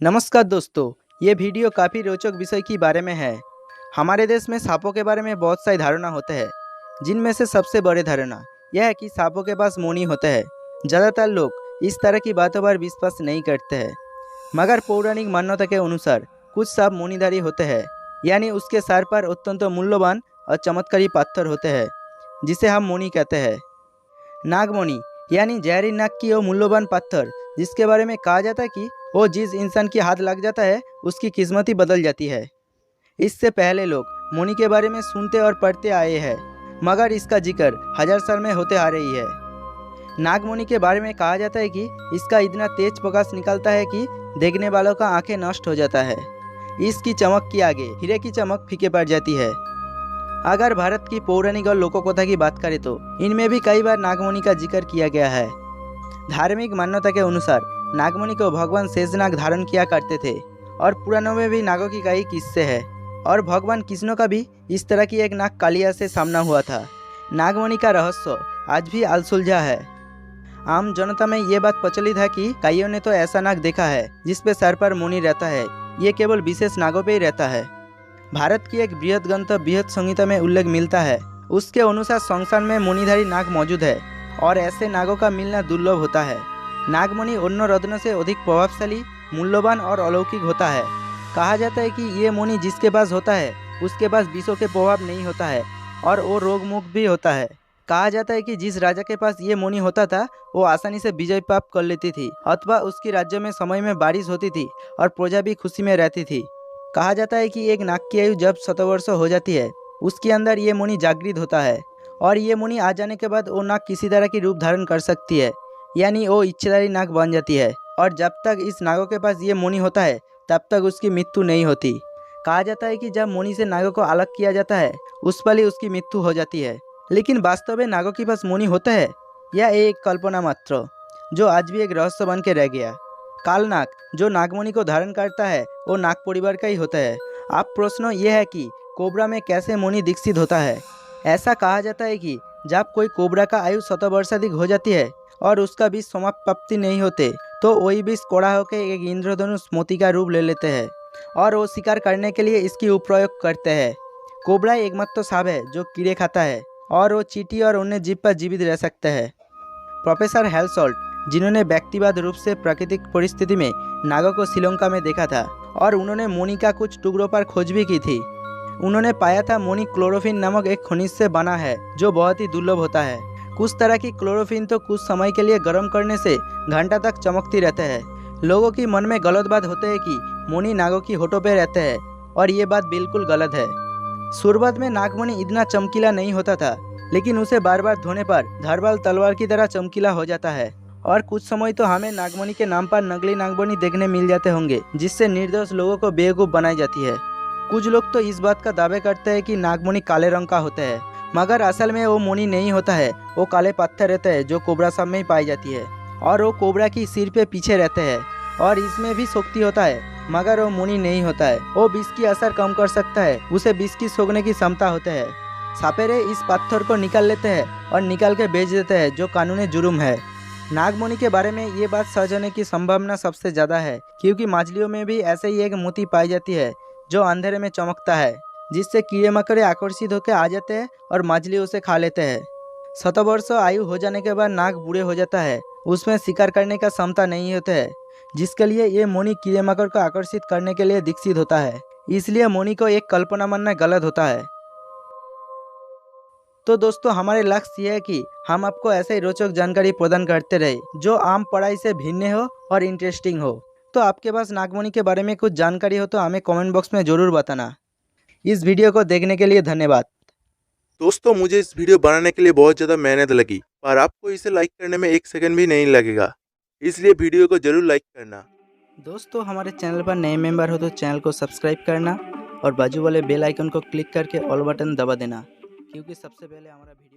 नमस्कार दोस्तों, ये वीडियो काफ़ी रोचक विषय के बारे में है। हमारे देश में सांपों के बारे में बहुत सारी धारणा होते हैं, जिनमें से सबसे बड़ी धारणा यह है कि सांपों के पास मोनी होते हैं। ज़्यादातर लोग इस तरह की बातों पर विश्वास नहीं करते हैं, मगर पौराणिक मान्यता के अनुसार कुछ सांप मोनीधारी होते हैं, यानी उसके सर पर अत्यंत मूल्यवान और चमत्कारी पत्थर होते हैं, जिसे हम मोनी कहते हैं। नागमणि यानी जहरी नाग की वो मूल्यवान पत्थर, जिसके बारे में कहा जाता है कि वो जिस इंसान के हाथ लग जाता है उसकी किस्मत ही बदल जाती है। इससे पहले लोग मोनी के बारे में सुनते और पढ़ते आए हैं, मगर इसका जिक्र हजार साल में होते आ रही है। नागमणि के बारे में कहा जाता है कि इसका इतना तेज प्रकाश निकलता है कि देखने वालों का आंखें नष्ट हो जाता है। इसकी चमक के आगे हीरे की चमक फीके पड़ जाती है। अगर भारत की पौराणिक और लोककथा की बात करें तो इनमें भी कई बार नागमणि का जिक्र किया गया है। धार्मिक मान्यता के अनुसार नागमणि को भगवान शेषनाग धारण किया करते थे, और पुराणों में भी नागों की कई किस्से हैं, और भगवान कृष्ण का भी इस तरह की एक नाग कालिया से सामना हुआ था। नागमणि का रहस्य आज भी अनसुलझा है। आम जनता में ये बात प्रचलित है कि कईयों ने तो ऐसा नाग देखा है जिसपे सर पर मोनी रहता है। ये केवल विशेष नागों पे ही रहता है। भारत की एक बृहद ग्रंथ बृहद संहिता में उल्लेख मिलता है। उसके अनुसार संसार में मोनीधारी नाग मौजूद है, और ऐसे नागों का मिलना दुर्लभ होता है। नागमणि अन्य रत्नों से अधिक प्रभावशाली, मूल्यवान और अलौकिक होता है। कहा जाता है कि ये मोनी जिसके पास होता है उसके पास विषों के प्रभाव नहीं होता है, और वो रोगमुक्त भी होता है। कहा जाता है कि जिस राजा के पास ये मोनी होता था वो आसानी से विजय प्राप्त कर लेती थी, अथवा उसकी राज्य में समय में बारिश होती थी और प्रजा भी खुशी में रहती थी। कहा जाता है कि एक नाग की आयु जब 100 वर्ष हो जाती है उसके अंदर ये मुनि जागृत होता है, और ये मुनि आ जाने के बाद वो नाग किसी तरह की रूप धारण कर सकती है, यानी वो इच्छाधारी नाग बन जाती है। और जब तक इस नागों के पास ये मुनि होता है तब तक उसकी मृत्यु नहीं होती। कहा जाता है कि जब मुनि से नागों को अलग किया जाता है उस पल ही उसकी मृत्यु हो जाती है। लेकिन वास्तव में नागों के पास मुनि होता है या एक कल्पना मात्र, जो आज भी एक रहस्य बन के रह गया। कालनाग जो नागमणि को धारण करता है वो नाग परिवार का ही होता है। अब प्रश्न ये है कि कोबरा में कैसे मुनि दीक्षित होता है। ऐसा कहा जाता है कि जब कोई कोबरा का आयु 100 वर्षाधिक हो जाती है और उसका बीज समाप्त प्राप्ति नहीं होते, तो वही बीज कोड़ा होकर एक इंद्रधनुष मोती का रूप ले लेते हैं, और वो शिकार करने के लिए इसकी उपयोग करते हैं। कोबरा एकमात्र सांप है जो कीड़े खाता है, और वो चींटी और अन्य जीव पर जीवित रह सकते हैं। प्रोफेसर हेल्सोल्ट, जिन्होंने व्यक्तिगत रूप से प्राकृतिक परिस्थिति में नागों को श्रीलंका में देखा था, और उन्होंने मोनी का कुछ टुकड़ों पर खोज भी की थी। उन्होंने पाया था मोनी क्लोरोफिन नामक एक खनिज से बना है जो बहुत ही दुर्लभ होता है। कुछ तरह की क्लोरोफिन तो कुछ समय के लिए गर्म करने से घंटा तक चमकती रहते हैं। लोगों की मन में गलत बात होती है कि मोनी नागों की होठों पे रहते हैं, और ये बात बिल्कुल गलत है। शुरुआत में नागमणि इतना चमकीला नहीं होता था, लेकिन उसे बार बार धोने पर धारवाल तलवार की तरह चमकीला हो जाता है। और कुछ समय तो हमें नागमणि के नाम पर नकली नागमणि देखने मिल जाते होंगे, जिससे निर्दोष लोगों को बेवकूफ़ बनाई जाती है। कुछ लोग तो इस बात का दावे करते हैं कि नागमणि काले रंग का होता है, मगर असल में वो मोनी नहीं होता है। वो काले पत्थर रहते हैं जो कोबरा सांप में ही पाई जाती है, और वो कोबरा की सिर पे पीछे रहते हैं, और इसमें भी शक्ति होता है, मगर वो मोनी नहीं होता है। वो विष की असर कम कर सकता है, उसे विष की सोखने की क्षमता होता है। सपेरे इस पत्थर को निकाल लेते हैं और निकाल के बेच देते हैं, जो कानूनी जुर्म है। नागमणि के बारे में ये बात सच होने की संभावना सबसे ज़्यादा है, क्योंकि मछलियों में भी ऐसे ही एक मोती पाई जाती है जो अंधेरे में चमकता है, जिससे कीड़े मकोड़े आकर्षित होकर आ जाते हैं और मछली उसे खा लेते हैं। 100 वर्ष आयु हो जाने के बाद नाग बूढ़े हो जाता है, उसमें शिकार करने का क्षमता नहीं होता है, जिसके लिए ये मोनी कीड़े मकोड़ को आकर्षित करने के लिए दीक्षित होता है। इसलिए मोनी को एक कल्पना मानना गलत होता है। तो दोस्तों, हमारे लक्ष्य ये है कि हम आपको ऐसे ही रोचक जानकारी प्रदान करते रहे जो आम पढ़ाई से भिन्न हो और इंटरेस्टिंग हो। तो आपके पास नागमणि के बारे में कुछ जानकारी हो तो हमें कमेंट बॉक्स में ज़रूर बताना। इस वीडियो को देखने के लिए धन्यवाद। दोस्तों, मुझे इस वीडियो बनाने के लिए बहुत ज़्यादा मेहनत लगी, पर आपको इसे लाइक करने में 1 सेकंड भी नहीं लगेगा, इसलिए वीडियो को जरूर लाइक करना। दोस्तों, हमारे चैनल पर नए मेंबर हो तो चैनल को सब्सक्राइब करना, और बाजू वाले बेल आइकन को क्लिक करके ऑल बटन दबा देना, क्योंकि सबसे पहले हमारा वीडियो